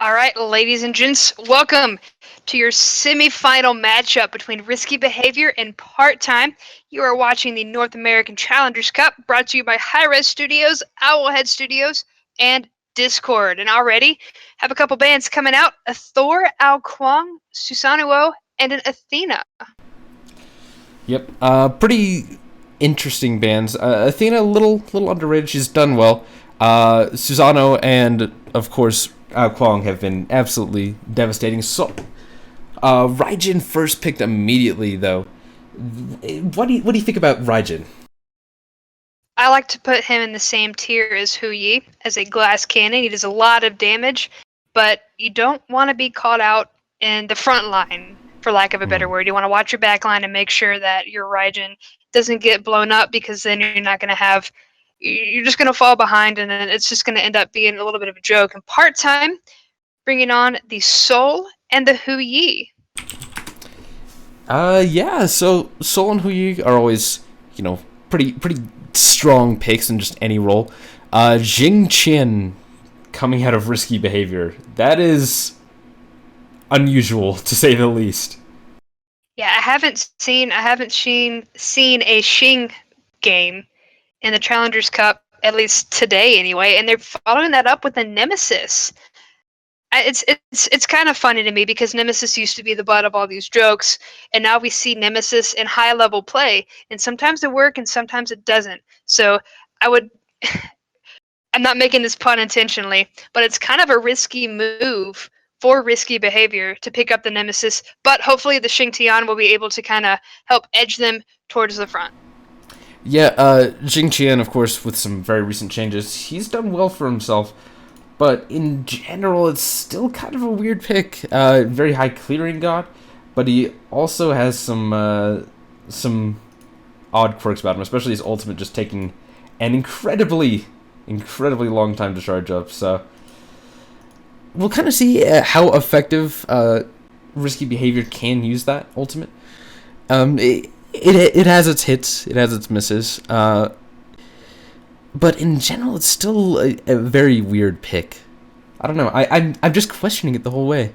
All right, ladies and gents, welcome to your semifinal matchup between Risky Behavior and Part-Time. You are watching the North American Challengers Cup, brought to you by hi-rez Studios, Owlhead Studios, and Discord. And already have a couple bands coming out: a Thor, Ao Kwang, Susanuo, and an Athena. Yep. Pretty interesting bands. Athena, a little underrated. She's done well. Susano and of course Kwong have been absolutely devastating. So, Raijin first picked immediately though. What do you think about Raijin? I like to put him in the same tier as Hu Yi, as a glass cannon. He does a lot of damage, but you don't want to be caught out in the front line, for lack of a better word. You want to watch your back line and make sure that your Raijin doesn't get blown up, because then you're not going to have. You're just going to fall behind, and then it's just going to end up being a little bit of a joke. And Part-Time, bringing on the Soul and the Hu Yi. Yeah. So Sol and Huyi are always, pretty strong picks in just any role. Xing Qian coming out of Risky Behavior. That is unusual to say the least. Yeah, I haven't seen a Xing game in the Challengers Cup, at least today anyway, and they're following that up with a Nemesis. It's kind of funny to me, because Nemesis used to be the butt of all these jokes, and now we see Nemesis in high level play, and sometimes it works and sometimes it doesn't. So I would I'm not making this pun intentionally, but it's kind of a risky move for Risky Behavior to pick up the Nemesis, but hopefully the Tian will be able to kind of help edge them towards the front. Yeah, Jing Qian, of course, with some very recent changes, he's done well for himself, but in general, it's still kind of a weird pick. Very high clearing god, but he also has some odd quirks about him, especially his ultimate just taking an incredibly long time to charge up. So we'll kind of see how effective Risky Behavior can use that ultimate. It has its hits, it has its misses, but in general, it's still a very weird pick. I don't know. I'm just questioning it the whole way.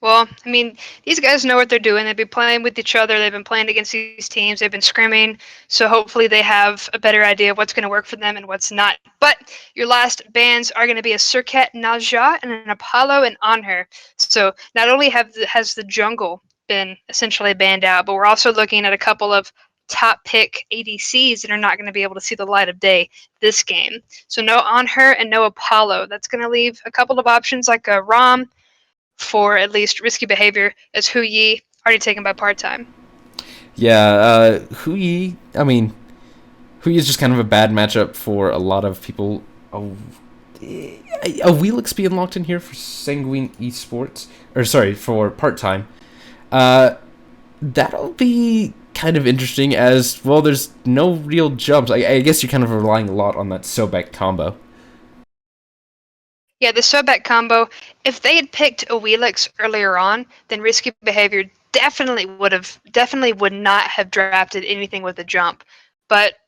Well, I mean, these guys know what they're doing. They've been playing with each other. They've been playing against these teams. They've been scrimming. So hopefully they have a better idea of what's going to work for them and what's not. But your last bans are going to be a Surcat Naja and an Apollo and Anher. So not only has the jungle been essentially banned out, but we're also looking at a couple of top pick ADCs that are not going to be able to see the light of day this game. So no Anher and no Apollo. That's going to leave a couple of options like a Rom for at least Risky Behavior, as Hu Yi, already taken by Part-Time. Yeah, Hu Yi. I mean, Hu Yi is just kind of a bad matchup for a lot of people. Oh, Awilix being locked in here for Sanguine Esports, or sorry, for part time. That'll be kind of interesting as well. There's no real jumps. I guess you're kind of relying a lot on that Sobek combo. Yeah, the Sobek combo, if they had picked Awilix earlier on, then Risky Behavior definitely would not have drafted anything with a jump. But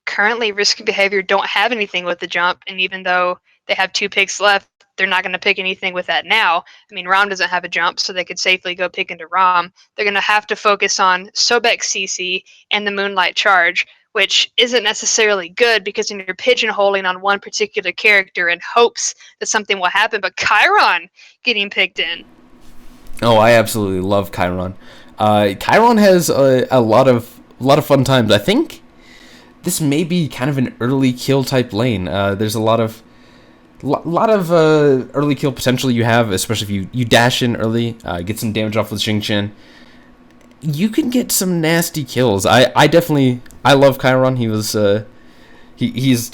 currently Risky Behavior don't have anything with the jump, and even though they have 2 picks left, they're not going to pick anything with that now. I mean, Rom doesn't have a jump, so they could safely go pick into Rom. They're going to have to focus on Sobek CC and the Moonlight Charge, which isn't necessarily good, because then you're pigeonholing on one particular character in hopes that something will happen. But Chiron getting picked in. Oh, I absolutely love Chiron. Chiron has a lot of fun times. I think this may be kind of an early kill type lane. There's a lot of early kill potential you have, especially if you dash in early, get some damage off with Xing. You can get some nasty kills. I love Chiron. He's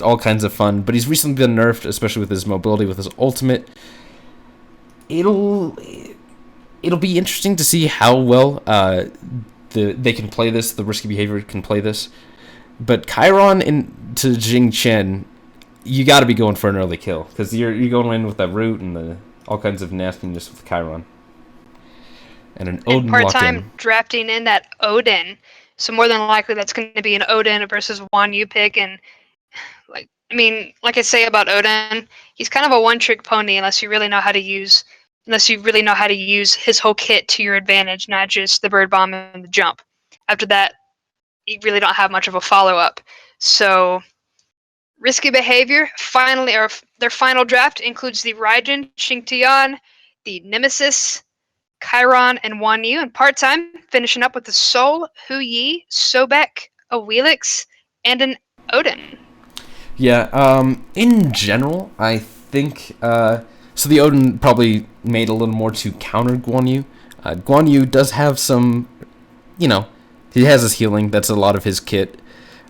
all kinds of fun, but he's recently been nerfed, especially with his mobility, with his ultimate. It'll be interesting to see how well they can play this. The Risky Behavior can play this, but Chiron into Jing Chen, you got to be going for an early kill, because you're going in with that root and all kinds of nastiness with Chiron. And an Odin And locked Part-Time in. drafting in that Odin. So more than likely that's going to be an Odin versus Guan Yu pick, and like I mean, like I say about Odin, he's kind of a one-trick pony unless you really know how to use his whole kit to your advantage, not just the bird bomb and the jump. After that, you really don't have much of a follow-up. So risky behavior. Finally, or their final draft includes the Raijin, Xing, Tian, the Nemesis, Chiron, and Guan Yu. And part-time, finishing up with the Soul, Hu Yi, Sobek, Awilix, and an Odin. Yeah, in general, I think, so the Odin probably made a little more to counter Guan Yu. Guan Yu does have some, he has his healing, that's a lot of his kit.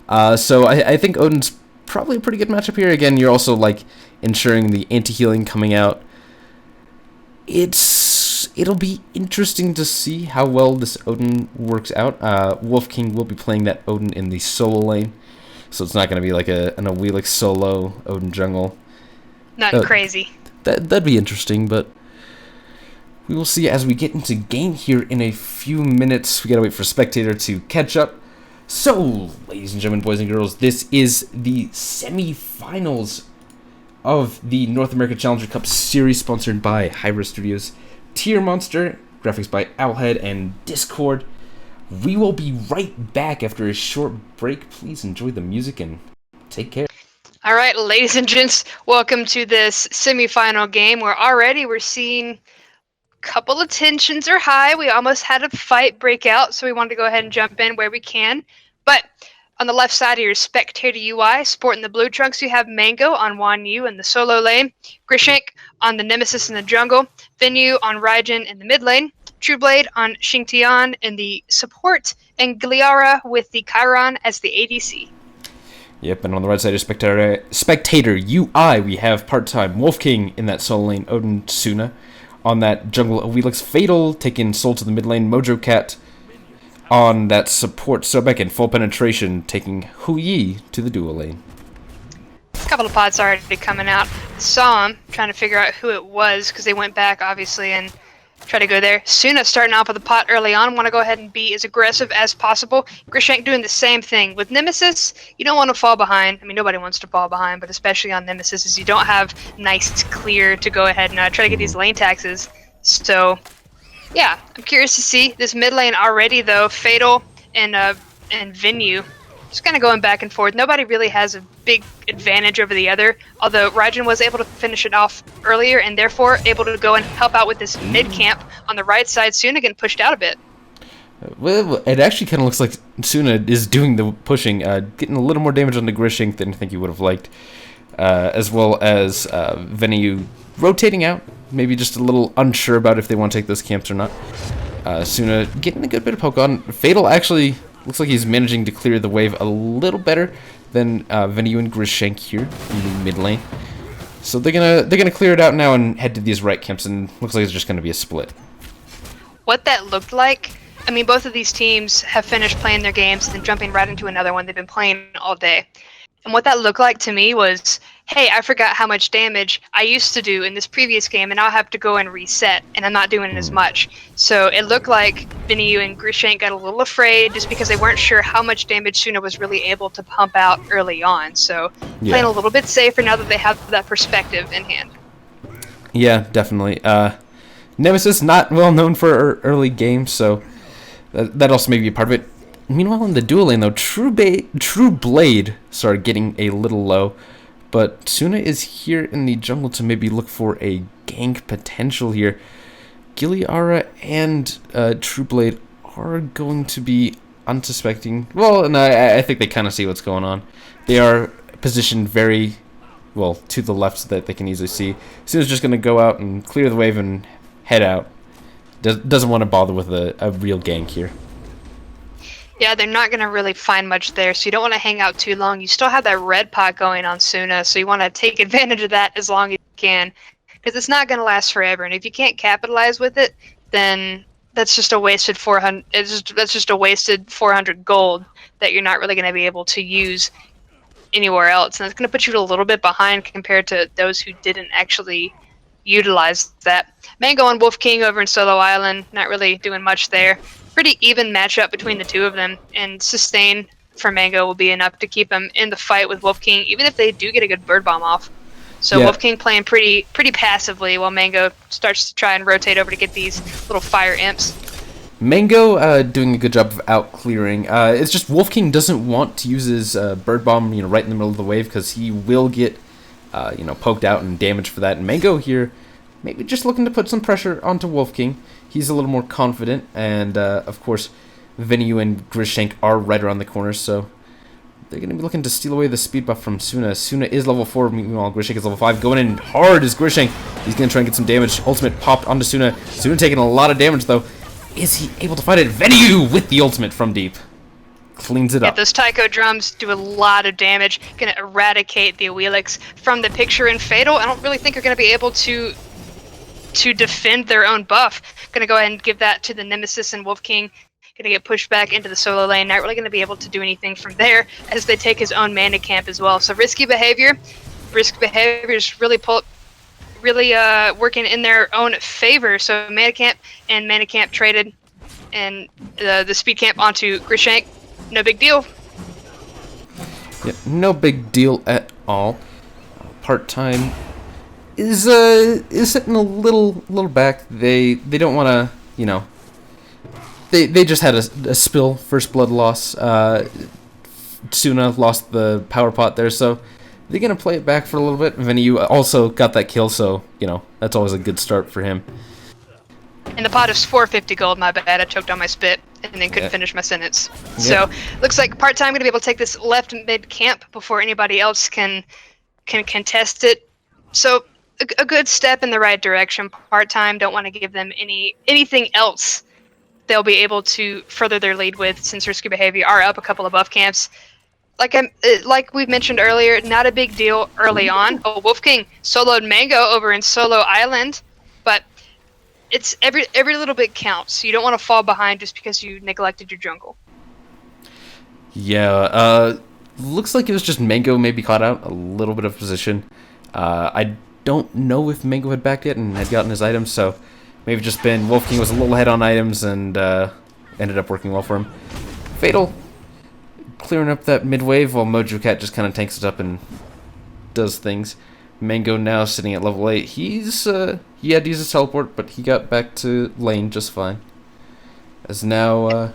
So I think Odin's probably a pretty good matchup here. Again, you're also, like, ensuring the anti-healing coming out. It'll be interesting to see how well this Odin works out. Wolf King will be playing that Odin in the solo lane. So it's not going to be like an Awilix solo Odin jungle. Nothing crazy. That'd be interesting, but we will see as we get into game here in a few minutes. We got to wait for Spectator to catch up. So, ladies and gentlemen, boys and girls, this is the semifinals of the North America Challenger Cup Series, sponsored by hi-rez Studios, Tier Monster, graphics by Owlhead, and Discord. We will be right back after a short break. Please enjoy the music and take care. All right, ladies and gents, welcome to this semifinal game where already we're seeing a couple of tensions are high. We almost had a fight break out, so we wanted to go ahead and jump in where we can. But on the left side of your Spectator UI, sporting the blue trunks, you have Mango on Guan Yu in the solo lane, Grishank on the Nemesis in the jungle, Venue on Raijin in the mid lane, Trueblade on Xing Tian in the support, and Gliara with the Chiron as the ADC. Yep, and on the right side of Spectator UI, we have part-time Wolf King in that solo lane, Odin Suna. On that jungle, Awilix Fatal, taking Soul to the mid lane, Mojo Cat. On that support, Sobek in full penetration, taking Hu Yi to the dual lane. A couple of pods already coming out. Saw him, trying to figure out who it was, because they went back, obviously, and try to go there. Suna starting off with a pot early on. Want to go ahead and be as aggressive as possible. Grishank doing the same thing. With Nemesis, you don't want to fall behind. I mean, nobody wants to fall behind, but especially on Nemesis, is you don't have nice clear to go ahead and try to get these lane taxes. So, yeah, I'm curious to see this mid lane already, though. Fatal and Venue just kind of going back and forth. Nobody really has a big advantage over the other, although Raijin was able to finish it off earlier and therefore able to go and help out with this mid camp on the right side. Suna getting pushed out a bit. Well, it actually kind of looks like Suna is doing the pushing, getting a little more damage on the Grishank than I think you would have liked, as well as Venue rotating out, maybe just a little unsure about if they want to take those camps or not. Suna getting a good bit of poke on. Fatal actually looks like he's managing to clear the wave a little better than Venue and Grishank here in the mid lane. So they're gonna clear it out now and head to these right camps, and looks like it's just gonna be a split. What that looked like, I mean, both of these teams have finished playing their games and then jumping right into another one. They've been playing all day. And what that looked like to me was, hey, I forgot how much damage I used to do in this previous game, and I'll have to go and reset, and I'm not doing as much. So it looked like Venue and Grishank got a little afraid just because they weren't sure how much damage Suna was really able to pump out early on. So playing a little bit safer now that they have that perspective in hand. Yeah, definitely. Nemesis, not well known for early games, so that also may be a part of it. Meanwhile, in the dual lane, though, Trueblade started getting a little low, but Suna is here in the jungle to maybe look for a gank potential here. Gliara and Trueblade are going to be unsuspecting. Well, and I think they kind of see what's going on. They are positioned very well to the left so that they can easily see. Suna's just going to go out and clear the wave and head out. Doesn't want to bother with a real gank here. Yeah, they're not going to really find much there, so you don't want to hang out too long. You still have that red pot going on Suna, so you want to take advantage of that as long as you can, because it's not going to last forever. And if you can't capitalize with it, then that's just a wasted 400. That's just a wasted 400 gold that you're not really going to be able to use anywhere else, and it's going to put you a little bit behind compared to those who didn't actually utilize that. Mango and Wolf King over in Solo Island, not really doing much there. Pretty even matchup between the two of them, and Sustain for Mango will be enough to keep him in the fight with Wolf King, even if they do get a good bird bomb off. So Yeah. Wolf King playing pretty passively while Mango starts to try and rotate over to get these little fire imps. Mango doing a good job of out clearing. It's just Wolf King doesn't want to use his bird bomb, right in the middle of the wave, because he will get, poked out and damaged for that. And Mango here, maybe just looking to put some pressure onto Wolf King. He's a little more confident, and of course, Venue and Grishank are right around the corner, so they're going to be looking to steal away the speed buff from Suna. Suna is level 4, meanwhile Grishank is level 5. Going in hard is Grishank. He's going to try and get some damage. Ultimate popped onto Suna. Suna taking a lot of damage, though. Is he able to fight it? Venue with the ultimate from deep. Cleans it up. Those taiko drums do a lot of damage. Going to eradicate the Awilix from the picture in Fatal. I don't really think they're going to be able to defend their own buff. Going to go ahead and give that to the Nemesis and Wolf King. Going to get pushed back into the solo lane. Not really going to be able to do anything from there as they take his own mana camp as well. So risky behavior. Risk behavior is really working in their own favor. So mana camp traded, and the speed camp onto Grishank. No big deal. Yeah, no big deal at all. Part-time is sitting a little back. They don't want to, They just had a spill, first blood loss. Suna lost the power pot there, so they're going to play it back for a little bit. Venue also got that kill, so, that's always a good start for him. And the pot is 450 gold, my bad. I choked on my spit and then couldn't finish my sentence. Yeah. So, looks like Part-Time going to be able to take this left mid camp before anybody else can contest it. So, a good step in the right direction. Part-Time don't want to give them anything else they'll be able to further their lead with, since risky behavior are up a couple of buff camps. Like we've mentioned earlier, not a big deal early on. Oh, Wolf King soloed Mango over in Solo Island, but it's every little bit counts. You don't want to fall behind just because you neglected your jungle. Yeah, looks like it was just Mango maybe caught out a little bit of position. I don't know if Mango had backed yet and had gotten his items, so maybe just been Wolf King was a little ahead on items and ended up working well for him. Fatal clearing up that mid wave while Mojo Cat just kind of tanks it up and does things. Mango now sitting at level 8. He had to use his teleport, but he got back to lane just fine. As now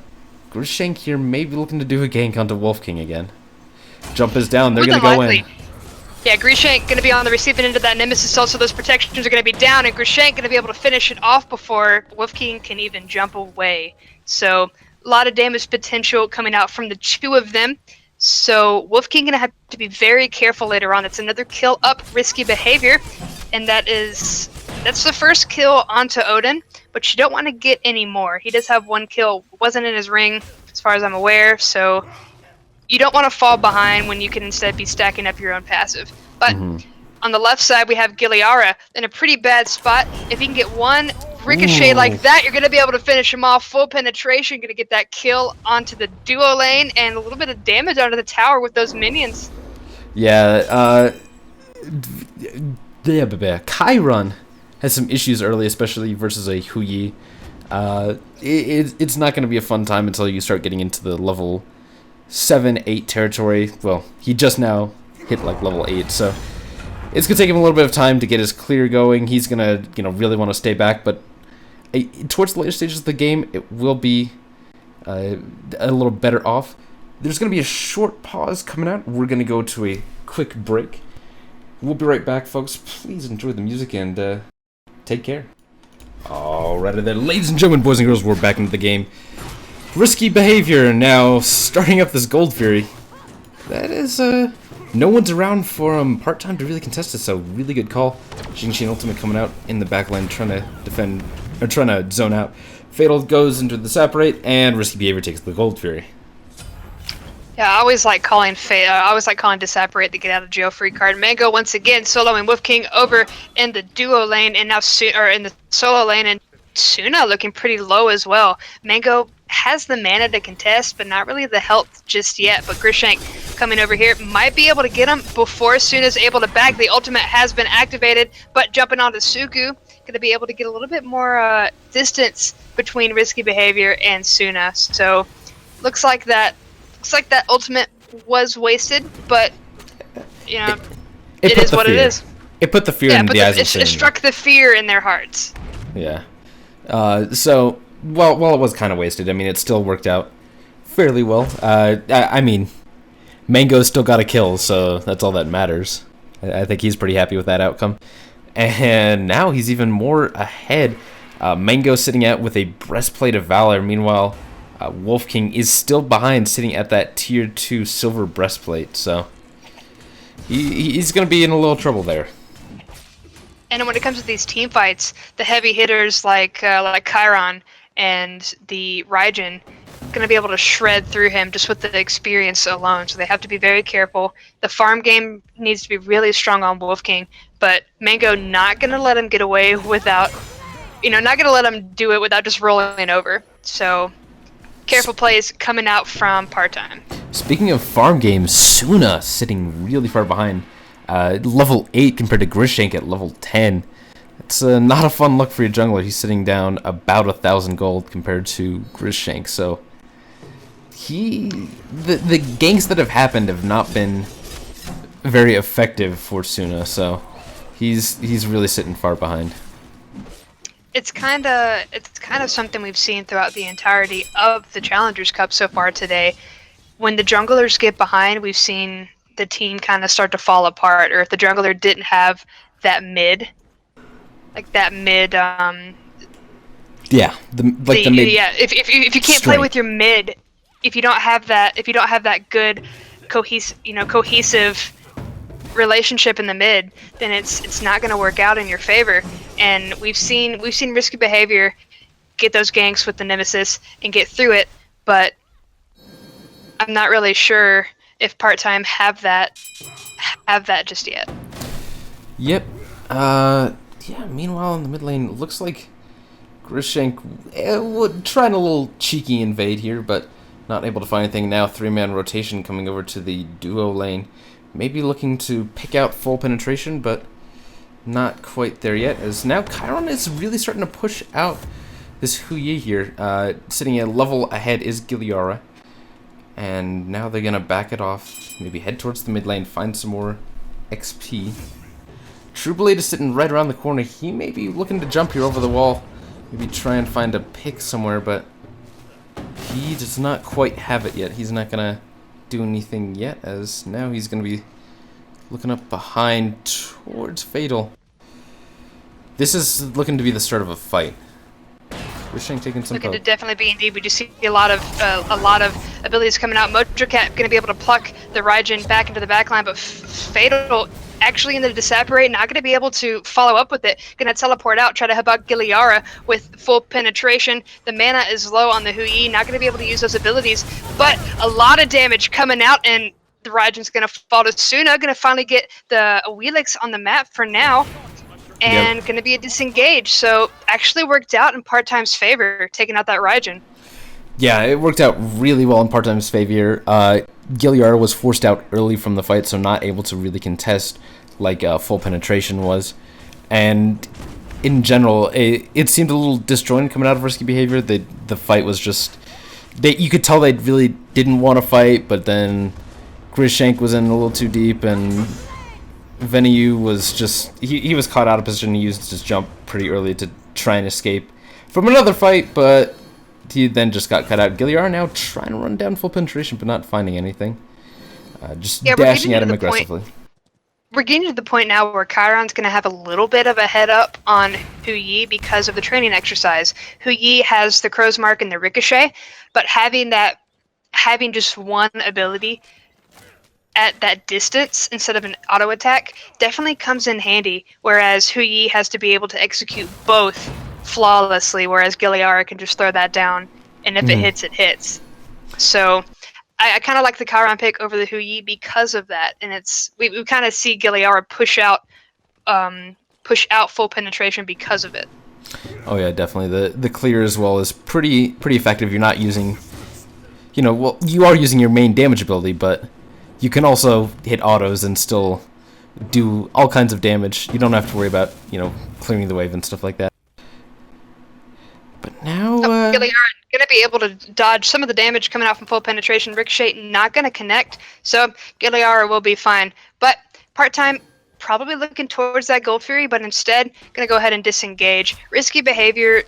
Grishank here may be looking to do a gank onto Wolf King again. Jump is down. They're going to go in. Yeah, Grishank going to be on the receiving end of that Nemesis, also those protections are going to be down, and Grishank going to be able to finish it off before Wolf King can even jump away. So, a lot of damage potential coming out from the two of them. So, Wolf King going to have to be very careful later on. It's another kill up, risky behavior, and that's the first kill onto Odin, but you don't want to get any more. He does have one kill, wasn't in his ring, as far as I'm aware, so you don't want to fall behind when you can instead be stacking up your own passive. But on the left side, we have Giliara in a pretty bad spot. If you can get one ricochet like that, you're going to be able to finish him off. Full penetration, going to get that kill onto the duo lane and a little bit of damage onto the tower with those minions. Yeah, Chiron has some issues early, especially versus a Huyi. It's not going to be a fun time until you start getting into the level 7, 8 territory. Well, he just now hit like level 8, so it's gonna take him a little bit of time to get his clear going. He's gonna, really want to stay back, but towards the later stages of the game, it will be a little better off. There's gonna be a short pause coming out. We're gonna go to a quick break. We'll be right back, folks. Please enjoy the music and take care. Alrighty then, ladies and gentlemen, boys and girls, we're back into the game. Risky behavior now starting up this Gold Fury. That is, no one's around for Part-Time to really contest it, so really good call. Xing ultimate coming out in the backline, trying to defend, or trying to zone out. Fatal goes into the separate, and risky behavior takes the Gold Fury. Yeah, I always like calling Disapparate to get out of jail free card. Mango once again soloing Wolf King over in the duo lane, and now in the solo lane, and Suna looking pretty low as well. Mango has the mana to contest, but not really the health just yet. But Grishank coming over here might be able to get him before Suna's able to back. The ultimate has been activated, but jumping onto Suku, going to be able to get a little bit more distance between risky behavior and Suna. So looks like that looks like that ultimate was wasted, but you know, it put is the what fear. it is. It put the fear Yeah, in but the eyes of it Xing. struck the fear in their hearts. Yeah. So, while it was kind of wasted, I mean, it still worked out fairly well. I mean, Mango's still got a kill, so that's all that matters. I think he's pretty happy with that outcome. And now he's even more ahead. Mango sitting out with a Breastplate of Valor. Meanwhile, Wolf King is still behind, sitting at that Tier 2 Silver Breastplate. So, he's going to be in a little trouble there. And when it comes to these team fights, the heavy hitters like Chiron and the Raijin going to be able to shred through him just with the experience alone. So they have to be very careful. The farm game needs to be really strong on Wolf King, but Mango not going to let him get away without, not going to let him do it without just rolling over. So careful plays coming out from part-time. Speaking of farm games, Suna sitting really far behind. Level 8 compared to Grishank at level 10. It's not a fun look for your jungler. He's sitting down about 1,000 gold compared to Grishank. So the ganks that have happened have not been very effective for Suna. So he's really sitting far behind. It's kind of something we've seen throughout the entirety of the Challengers Cup so far today. When the junglers get behind, we've seen the team kind of start to fall apart, or if the jungler didn't have that mid, Yeah, the mid. Yeah, if you can't play with your mid, if you don't have that good cohesive relationship in the mid, then it's not going to work out in your favor. And we've seen risky behavior get those ganks with the Nemesis and get through it, but I'm not really sure if part-time have that just yet. Yep. Yeah, meanwhile in the mid lane, it looks like Grishank trying a little cheeky invade here, but not able to find anything. Now 3-man rotation coming over to the duo lane. Maybe looking to pick out full penetration, but not quite there yet, as now Chiron is really starting to push out this Hu-Yi here. Sitting a level ahead is Giliara. And now they're going to back it off, maybe head towards the mid lane, find some more XP. Trueblade is sitting right around the corner. He may be looking to jump here over the wall, maybe try and find a pick somewhere, but he does not quite have it yet. He's not going to do anything yet, as now he's going to be looking up behind towards Fatal. This is looking to be the start of a fight. Wishing taking some Looking to definitely be indeed. We just see a lot of abilities coming out. Mojocat going to be able to pluck the Raijin back into the backline, but Fatal actually in the Disapparate, not going to be able to follow up with it. Going to teleport out, try to help out Giliara with full penetration. The mana is low on the Hu-Yi, not going to be able to use those abilities, but a lot of damage coming out, and the Raijin's going to fall to Suna, going to finally get the Awilix on the map for now. And going to be a disengage, so actually worked out in part-time's favor, taking out that Raijin. Yeah, it worked out really well in part-time's favor. Giliara was forced out early from the fight, so not able to really contest like full penetration was. And in general, it seemed a little disjointed coming out of risky behavior. The fight was just... you could tell they really didn't want to fight, but then Grishank was in a little too deep, and Venue was just... He was caught out of position. He used his jump pretty early to try and escape from another fight, but he then just got cut out. Giliara now trying to run down full penetration, but not finding anything. Just dashing at him aggressively. We're getting to the point now where Chiron's going to have a little bit of a head up on Hu-Yi because of the training exercise. Hu-Yi has the Crow's Mark and the Ricochet, but having just one ability at that distance instead of an auto attack definitely comes in handy, whereas Hu-Yi has to be able to execute both flawlessly, whereas Giliara can just throw that down, and if it hits, it hits. So I kind of like the Chiron pick over the Hu-Yi because of that, and we kind of see Giliara push out full penetration because of it. Oh yeah, definitely. The clear as well is pretty effective. You're not using, you are using your main damage ability, but you can also hit autos and still do all kinds of damage. You don't have to worry about, clearing the wave and stuff like that. But now... Giliara going to be able to dodge some of the damage coming out from full penetration. Ricochet not going to connect, so Giliara will be fine. But part-time probably looking towards that Gold Fury, but instead going to go ahead and disengage. Risky behavior,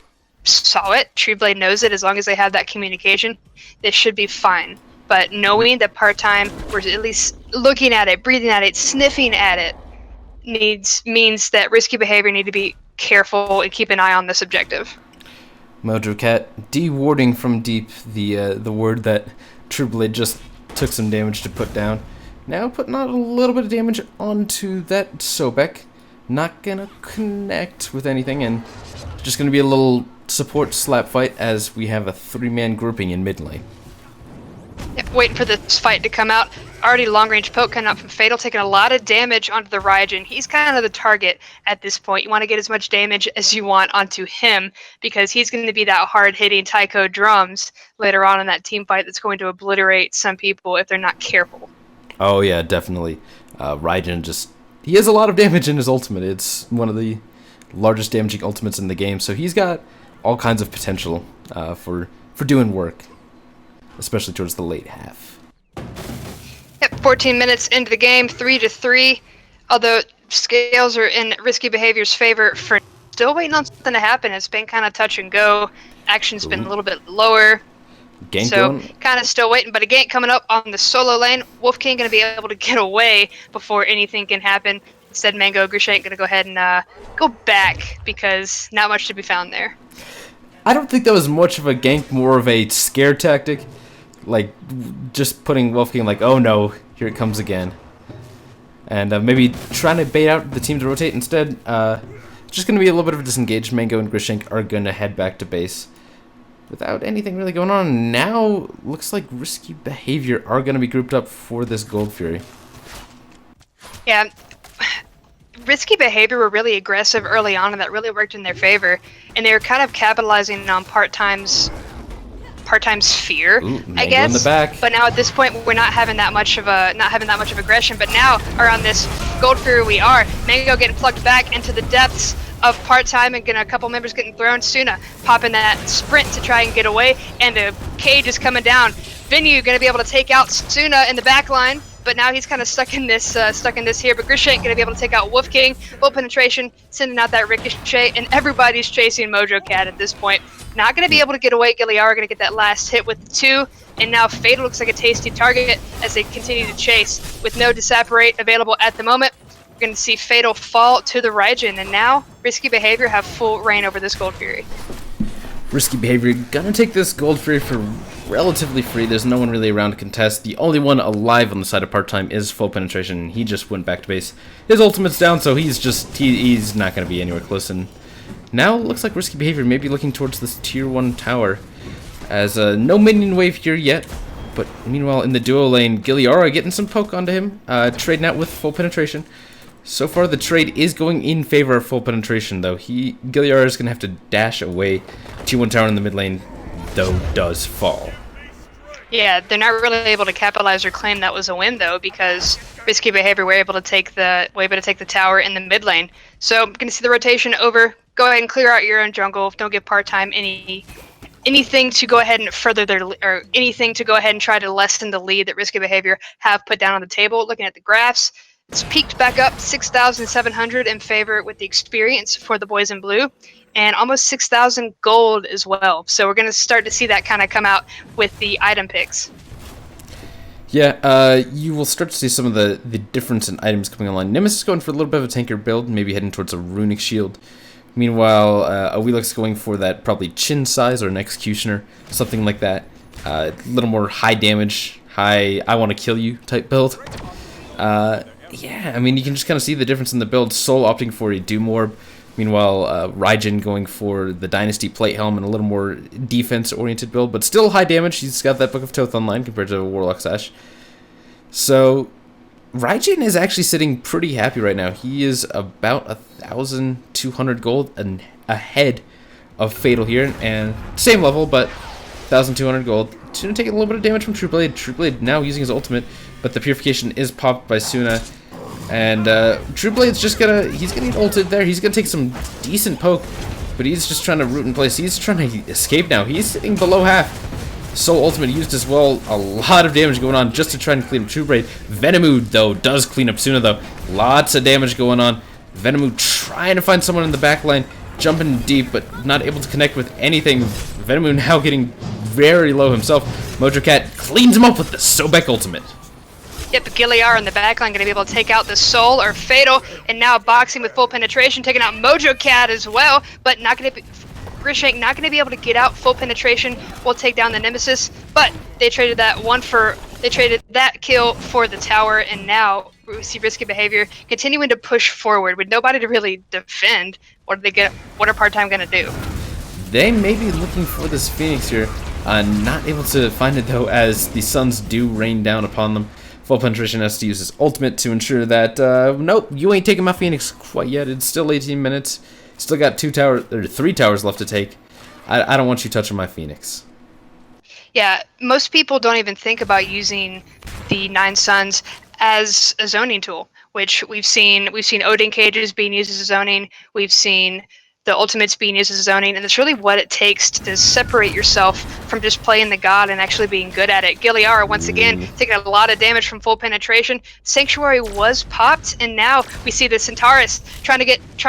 saw it. Trueblade knows it. As long as they have that communication, this should be fine. But knowing that part-time, or at least looking at it, breathing at it, sniffing at it, means that risky behavior need to be careful and keep an eye on this objective. Mojo Cat de-warding from deep the word that Trueblade just took some damage to put down. Now putting out a little bit of damage onto that Sobek. Not gonna connect with anything, and just gonna be a little support slap fight as we have a 3-man grouping in mid lane. Yep, waiting for this fight to come out. Already long-range poke coming out from Fatal, taking a lot of damage onto the Raijin. He's kind of the target at this point. You want to get as much damage as you want onto him, because he's going to be that hard-hitting Taiko drums later on in that team fight that's going to obliterate some people if they're not careful. Oh yeah, definitely. Raijin he has a lot of damage in his ultimate. It's one of the largest damaging ultimates in the game, so he's got all kinds of potential for doing work, especially towards the late half. Yep, 14 minutes into the game, 3-3. Although scales are in risky behavior's favor, for still waiting on something to happen. It's been kind of touch and go. Action's been a little bit lower. Gank So going? kind of still waiting, but a gank coming up on the solo lane. Wolf King going to be able to get away before anything can happen. Instead, Mango Grushank going to go ahead and go back, because not much to be found there. I don't think that was much of a gank, more of a scare tactic. Like, just putting Wolf King like, oh no, here it comes again. And maybe trying to bait out the team to rotate. Instead, just going to be a little bit of a disengage. Mango and Grushank are going to head back to base without anything really going on. Now, looks like risky behavior are going to be grouped up for this Gold Fury. Yeah, risky behavior were really aggressive early on, and that really worked in their favor. And they were kind of capitalizing on part-time's fear, I guess. In the back. But now at this point, we're not having that much of aggression. But now around this Gold Fury, we are. Mango getting plugged back into the depths of part-time, and getting a couple members getting thrown. Suna popping that sprint to try and get away, and a cage is coming down. Venue going to be able to take out Suna in the back line, but now he's kind of stuck in this here. But Grushank going to be able to take out Wolf King. Full penetration, sending out that Ricochet, and everybody's chasing Mojo Cat at this point. Not going to be able to get away. Giliara going to get that last hit with the 2, and now Fatal looks like a tasty target as they continue to chase. With no Disapparate available at the moment, we're going to see Fatal fall to the Raijin, and now risky behavior have full reign over this Gold Fury. Risky behavior gonna take this Gold Fury for relatively free. There's no one really around to contest. The only one alive on the side of part-time is full penetration. He just went back to base. His ultimate's down, so he's not gonna be anywhere close. And now looks like risky behavior may be looking towards this tier 1 tower, as no minion wave here yet. But meanwhile, in the duo lane, Giliara getting some poke onto him, trading out with full penetration. So far, the trade is going in favor of full penetration, though. Giliara is going to have to dash away. T1 tower in the mid lane, though, does fall. Yeah, they're not really able to capitalize or claim that was a win, though, because risky behavior were able to take the tower in the mid lane. So I'm going to see the rotation over. Go ahead and clear out your own jungle. Don't give part-time anything to go ahead and anything to go ahead and try to lessen the lead that risky behavior have put down on the table. Looking at the graphs, it's peaked back up 6,700 in favor with the experience for the boys in blue, and almost 6,000 gold as well. So we're going to start to see that kind of come out with the item picks. Yeah, you will start to see some of the difference in items coming online. Nemesis going for a little bit of a tanker build, maybe heading towards a runic shield. Meanwhile, Awilix going for that probably chin size or an executioner, something like that. A little more high damage, high I want to kill you type build. Yeah, I mean, you can just kind of see the difference in the build. Soul opting for a Doom Orb. Meanwhile, Raijin going for the Dynasty Plate Helm and a little more defense-oriented build, but still high damage. He's got that Book of Toth online compared to Warlock Sash. So, Raijin is actually sitting pretty happy right now. He is about 1,200 gold and ahead of Fatal here, and same level, but 1,200 gold. Suna taking a little bit of damage from Trueblade. Trueblade now using his ultimate, but the purification is popped by Suna. And Trueblade's just he's gonna get ulted there. He's gonna take some decent poke. but he's just trying to root in place. He's trying to escape now. He's sitting below half. Soul Ultimate used as well. A lot of damage going on just to try and clean up True Blade. Venomood, though, does clean up Suna, though. Lots of damage going on. Venomood trying to find someone in the back line, jumping deep, but not able to connect with anything. Venomood now getting very low himself. Mojo Cat cleans him up with the Sobek Ultimate. Yep, Giliar in the backline going to be able to take out the Soul or Fatal, and now boxing with full penetration, taking out Mojo Cat as well, but not going to be... Grishank not going to be able to get out. Full penetration will take down the Nemesis, but they traded that kill for the tower, and now we see Risky Behavior continuing to push forward with nobody to really defend. What are Part-Time going to do? They may be looking for this Phoenix here. Not able to find it, though, as the suns do rain down upon them. Full penetration has to use his ultimate to ensure that, nope, you ain't taking my Phoenix quite yet. It's still 18 minutes. Still got 3 towers left to take. I don't want you touching my Phoenix. Yeah, most people don't even think about using the Nine Suns as a zoning tool, which we've seen Odin cages being used as a zoning. We've seen the ultimates being used as a zoning, and it's really what it takes to separate yourself from just playing the god and actually being good at it. Giliar, once again, taking a lot of damage from full penetration. Sanctuary was popped, and now we see the Centaurus trying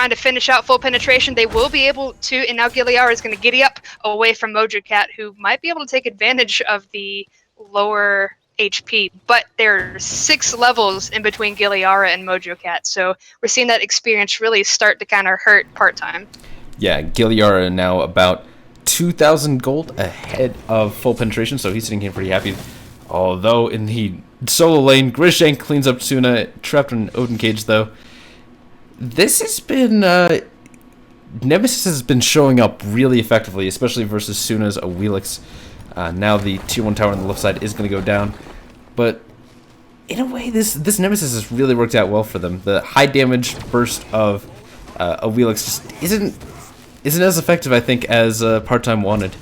to finish out full penetration. They will be able to, and now Giliar is going to giddy up away from Mojo Cat, who might be able to take advantage of the lower HP, but there are 6 levels in between Giliara and Mojo Cat, so we're seeing that experience really start to kind of hurt Part-Time. Yeah, Giliara now about 2,000 gold ahead of full penetration, so he's sitting here pretty happy. Although in the solo lane, Grishank cleans up Suna, trapped in an Odin cage, though. This has been... Nemesis has been showing up really effectively, especially versus Suna's Awilix. Now the tier 1 tower on the left side is going to go down. But in a way, this Nemesis has really worked out well for them. The high damage burst of Awilix just isn't as effective, I think, as Part-Time wanted.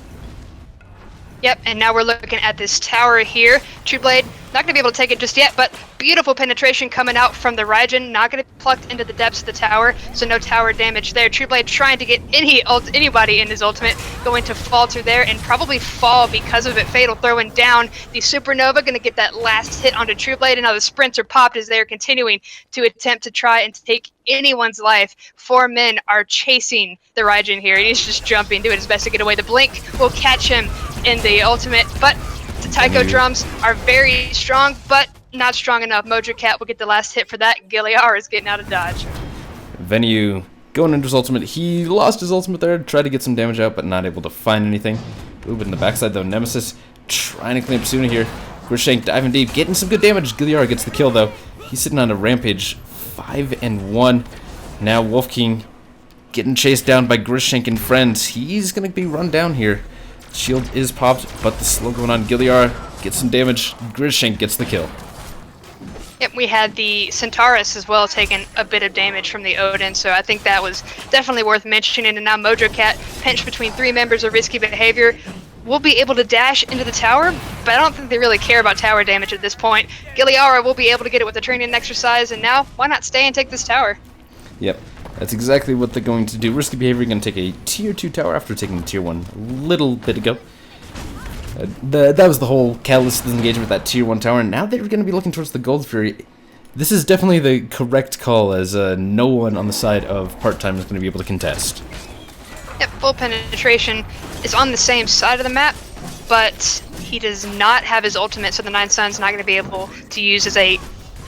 Yep, and now we're looking at this tower here. True Blade, not going to be able to take it just yet, but beautiful penetration coming out from the Raijin. Not going to be plucked into the depths of the tower, so no tower damage there. True Blade trying to get anybody in his ultimate, going to falter there and probably fall because of it. Fatal throwing down the Supernova, going to get that last hit onto True Blade, and now the sprints are popped as they're continuing to attempt to try and take anyone's life. 4 men are chasing the Raijin here, and he's just jumping, doing his best to get away. The Blink will catch him in the ultimate, but the Taiko drums are very strong, but not strong enough. Mojo Cat will get the last hit for that. Giliar is getting out of dodge. Venue going into his ultimate. He lost his ultimate there, tried to get some damage out, but not able to find anything. Ooh, but in the backside, though, Nemesis trying to clean up Suna here. Grishank diving deep, getting some good damage. Giliar gets the kill, though. He's sitting on a rampage, 5-1. Now Wolf King getting chased down by Grishank and friends. He's going to be run down here. Shield is popped, but the slow going on. Giliar gets some damage. Grishank gets the kill. Yep, we had the Centaurus as well taking a bit of damage from the Odin, so I think that was definitely worth mentioning. And now Mojo Cat, pinched between 3 members of Risky Behavior, will be able to dash into the tower, but I don't think they really care about tower damage at this point. Giliara will be able to get it with a training exercise, and now why not stay and take this tower? Yep. That's exactly what they're going to do. Risky Behavior going to take a tier 2 tower after taking the tier 1 a little bit ago. That was the whole catalyst of this engagement, that tier 1 tower, and now they're going to be looking towards the Gold Fury. This is definitely the correct call, as no one on the side of Part-Time is going to be able to contest. Yep, full penetration is on the same side of the map, but he does not have his ultimate, so the Nine Suns not going to be able to use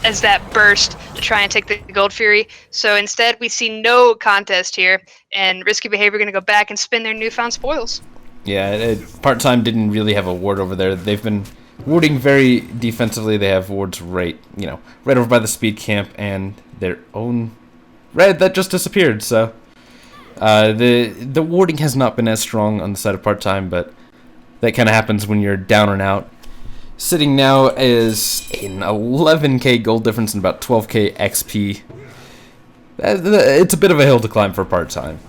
as that burst to try and take the Gold Fury. So instead, we see no contest here, and Risky Behavior going to go back and spin their newfound spoils. Yeah, Part-Time didn't really have a ward over there. They've been warding very defensively. They have wards right over by the speed camp and their own red that just disappeared. So the warding has not been as strong on the side of Part-Time, but that kind of happens when you're down and out. Sitting now is an 11k gold difference and about 12k XP. It's a bit of a hill to climb for Part-Time.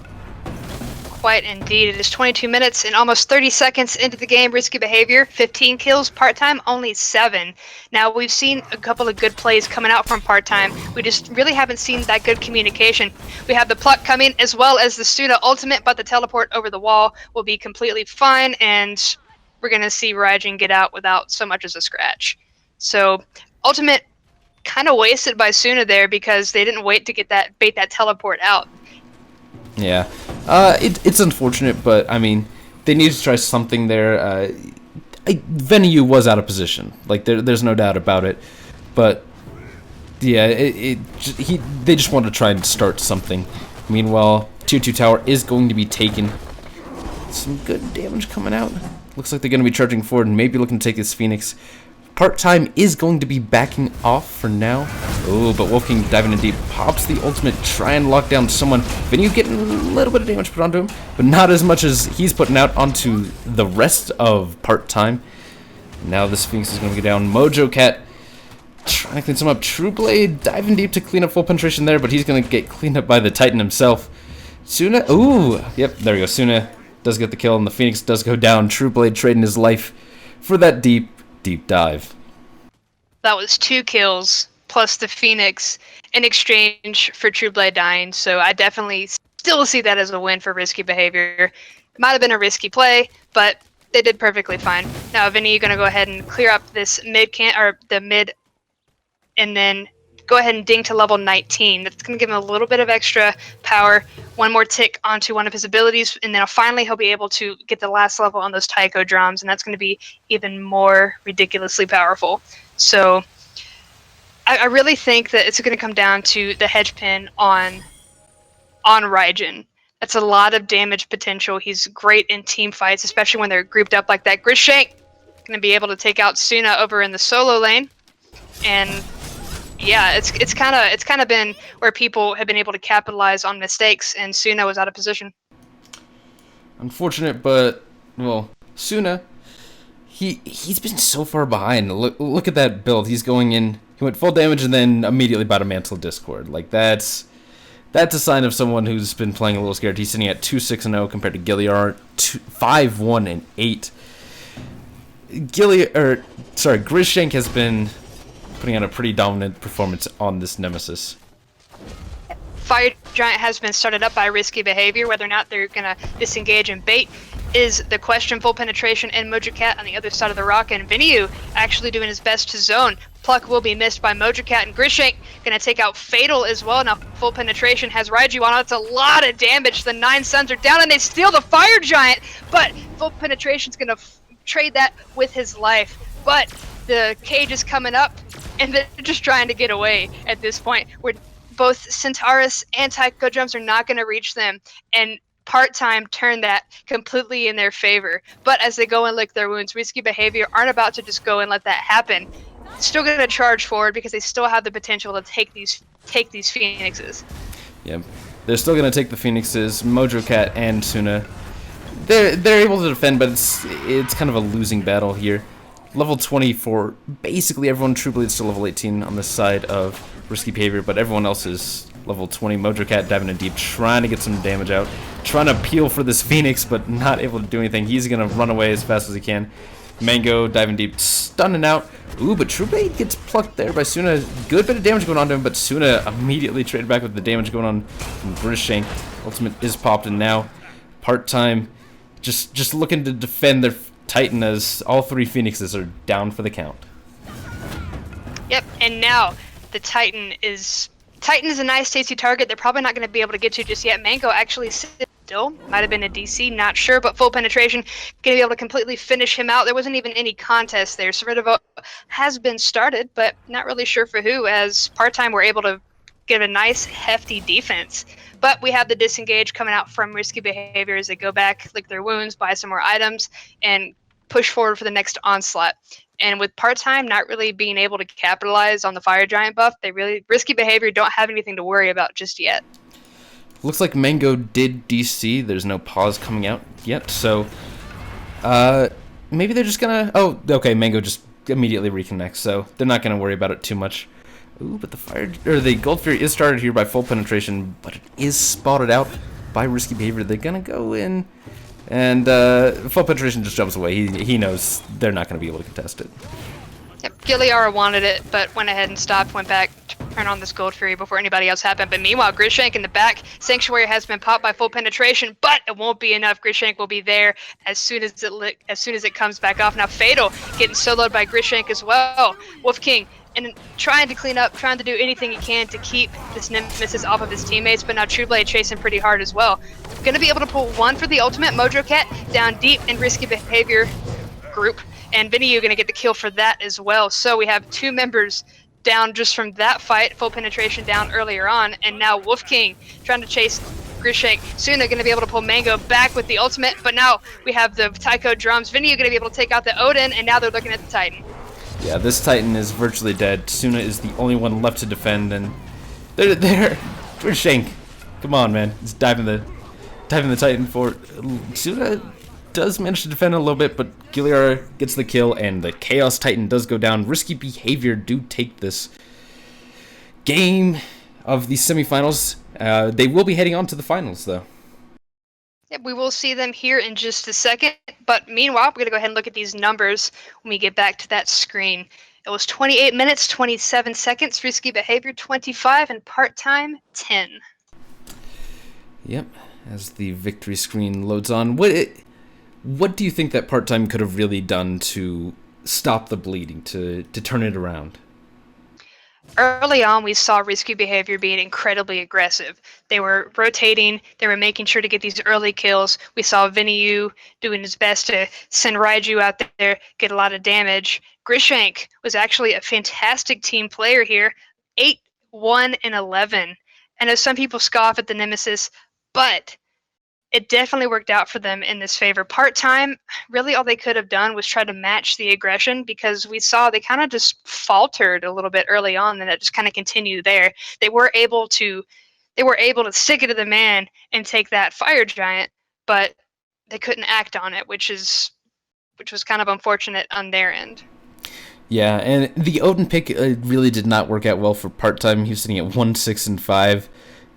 Quite indeed. It is 22 minutes and almost 30 seconds into the game. Risky behavior, 15 kills. Part-time, only 7. Now, we've seen a couple of good plays coming out from part-time. We just really haven't seen that good communication. We have the pluck coming as well as the Suna ultimate, but the teleport over the wall will be completely fine, and we're going to see Raijin get out without so much as a scratch. So, ultimate kind of wasted by Suna there because they didn't wait to get that bait that teleport out. Yeah, it's unfortunate, but I mean, they need to try something there. Venue was out of position, like there's no doubt about it. But yeah, they just want to try and start something. Meanwhile, 2-2 tower is going to be taken. Some good damage coming out. Looks like they're going to be charging forward and maybe looking to take this Phoenix. Part-time is going to be backing off for now. Oh, but Wolf King diving in deep, pops the ultimate, try and lock down someone. Venue getting a little bit of damage put onto him, but not as much as he's putting out onto the rest of Part-time. Now this Phoenix is going to go down. Mojo Cat trying to clean some up. True Blade diving deep to clean up full penetration there, but he's going to get cleaned up by the Titan himself. Suna, ooh, yep, there we go. Suna does get the kill, and the Phoenix does go down. True Blade trading his life for that deep dive. That was 2 kills plus the Phoenix in exchange for True Blade dying, so I definitely still see that as a win for risky behavior. It might have been a risky play, but they did perfectly fine. Now, Vinny, you're going to go ahead and clear up this mid and then go ahead and ding to level 19. That's going to give him a little bit of extra power. One more tick onto one of his abilities, and then finally he'll be able to get the last level on those taiko drums, and that's going to be even more ridiculously powerful. So I really think that it's going to come down to the hedge pin on Raijin. That's a lot of damage potential. He's great in team fights, especially when they're grouped up like that. Grishank going to be able to take out Suna over in the solo lane, and yeah, it's kind of been where people have been able to capitalize on mistakes, and Suna was out of position. Unfortunate, but well, Suna, he's been so far behind. Look at that build. He's going in. He went full damage and then immediately bought a Mantle of Discord. Like that's a sign of someone who's been playing a little scared. He's sitting at 2-6-0 compared to Gilliard 5-1-8. Grishank has been putting on a pretty dominant performance on this Nemesis. Fire Giant has been started up by risky behavior. Whether or not they're gonna disengage and bait is the question. Full penetration and Mojo Cat on the other side of the rock, and Vinyu actually doing his best to zone. Pluck will be missed by Mojo Cat, and Grishank gonna take out Fatal as well. Now full penetration has Raiju on. That's a lot of damage. The 9 Suns are down, and they steal the Fire Giant, but full penetration's gonna trade that with his life. But the cage is coming up, and they're just trying to get away at this point. Where both Centaurus and Taiko Drums are not going to reach them, and Part-time turned that completely in their favor. But as they go and lick their wounds, risky behavior aren't about to just go and let that happen. Still going to charge forward because they still have the potential to take these Phoenixes. Yeah, they're still going to take the Phoenixes. Mojo Cat and Suna, they're able to defend, but it's kind of a losing battle here. Level 24, basically everyone. True Bleed's still level 18 on this side of risky behavior, but everyone else is level 20. Mojo Cat diving in deep, trying to get some damage out, trying to peel for this Phoenix, but not able to do anything. He's going to run away as fast as he can. Mango diving deep, stunning out. Ooh, but True Blade gets plucked there by Suna. Good bit of damage going on to him, but Suna immediately traded back with the damage going on from Grishank. Ultimate is popped, and now Part-time just looking to defend their Titan as all 3 Phoenixes are down for the count. Yep, and now the Titan is a nice tasty target they're probably not going to be able to get to just yet. Mango actually sits still, might have been a DC, not sure, but full penetration, going to be able to completely finish him out. There wasn't even any contest there. Certivo has been started, but not really sure for who, as Part-time were able to give a nice hefty defense. But we have the disengage coming out from risky behavior as they go back, lick their wounds, buy some more items, and push forward for the next onslaught. And with Part-time not really being able to capitalize on the Fire Giant buff, they really, risky behavior, don't have anything to worry about just yet. Looks like Mango did DC. There's no pause coming out yet, so maybe they're just gonna... Oh, okay, Mango just immediately reconnects, so they're not gonna worry about it too much. Ooh, but the Gold Fury is started here by full penetration, but it is spotted out. by Risky Behavior. They're gonna go in, and Full Penetration just jumps away. He knows they're not gonna be able to contest it. Yep, Giliara wanted it, but went ahead and stopped, went back to turn on this Gold Fury before anybody else happened. But meanwhile, Grishank in the back, Sanctuary has been popped by Full Penetration, but it won't be enough. Grishank will be there as soon as it comes back off. Now Fatal getting soloed by Grishank as well. Wolf King and trying to clean up, trying to do anything he can to keep this Nemesis off of his teammates, but now Trueblade chasing pretty hard as well. Gonna be able to pull one for the ultimate. Mojo Cat down deep in Risky Behavior group. And Vinny, you're going to get the kill for that as well. So we have 2 members down just from that fight. Full Penetration down earlier on. And now Wolf King trying to chase Grishank. Soon they're going to be able to pull Mango back with the ultimate. But now we have the Taiko drums. Vinny, you're going to be able to take out the Odin. And now they're looking at the Titan. Yeah, this Titan is virtually dead. Suna is the only one left to defend. And they're there. Grishank. Come on, man. He's diving the Titan for Suna. Does manage to defend a little bit, but Giliara gets the kill, and the Chaos Titan does go down. Risky Behavior do take this game of the semifinals. They will be heading on to the finals, though. Yep, we will see them here in just a second. But meanwhile, we're going to go ahead and look at these numbers when we get back to that screen. It was 28 minutes, 27 seconds, Risky Behavior 25, and part-time 10. Yep, as the victory screen loads on. What do you think that part-time could have really done to stop the bleeding, to turn it around? Early on, we saw Risky Behavior being incredibly aggressive. They were rotating, they were making sure to get these early kills. We saw Vinny Yu doing his best to send Raiju out there, get a lot of damage. Grishank was actually a fantastic team player here, 8, 1, and 11. I know some people scoff at the Nemesis, but it definitely worked out for them in this favor. Part-time, really all they could have done was try to match the aggression, because we saw they kind of just faltered a little bit early on, and it just kind of continued there. They were able to stick it to the man and take that fire giant, but they couldn't act on it, which was kind of unfortunate on their end. Yeah, and the Odin pick really did not work out well for part-time. He was sitting at 1, 6, and 5.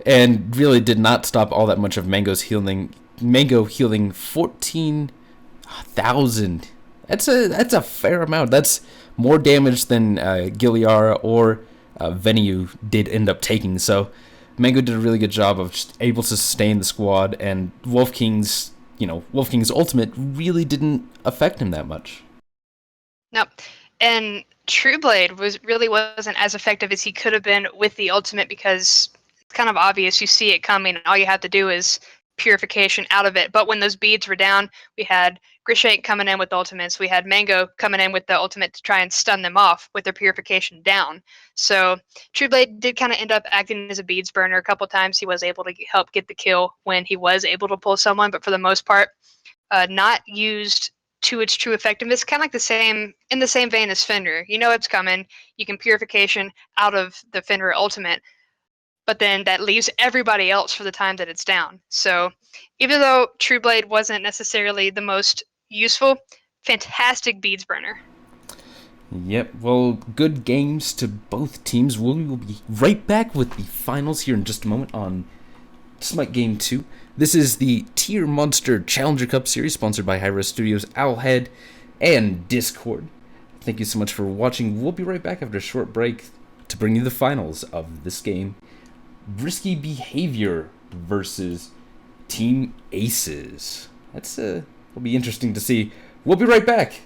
And really did not stop all that much of Mango's healing. Mango healing 14,000. That's a fair amount. That's more damage than Giliara or Venue did end up taking. So Mango did a really good job of just able to sustain the squad. And Wolf King's ultimate really didn't affect him that much. Nope. And Trueblade wasn't as effective as he could have been with the ultimate, because kind of obvious. You see it coming, and all you have to do is purification out of it. But when those beads were down, we had Grishank coming in with ultimates. We had Mango coming in with the ultimate to try and stun them off with their purification down. So Trueblade did kind of end up acting as a beads burner a couple times. He was able to help get the kill when he was able to pull someone, but for the most part, not used to its true effectiveness. Kind of like in the same vein as Fenrir. You know it's coming. You can purification out of the Fenrir ultimate, but then that leaves everybody else for the time that it's down. So even though Trueblade wasn't necessarily the most useful, fantastic beads burner. Yep, well, good games to both teams. We will be right back with the finals here in just a moment on Smite Game 2. This is the Tier Monster Challenger Cup Series, sponsored by hi-rez Studios, Owlhead, and Discord. Thank you so much for watching. We'll be right back after a short break to bring you the finals of this game. Risky Behavior versus Team Aces. It'll be interesting to see. We'll be right back.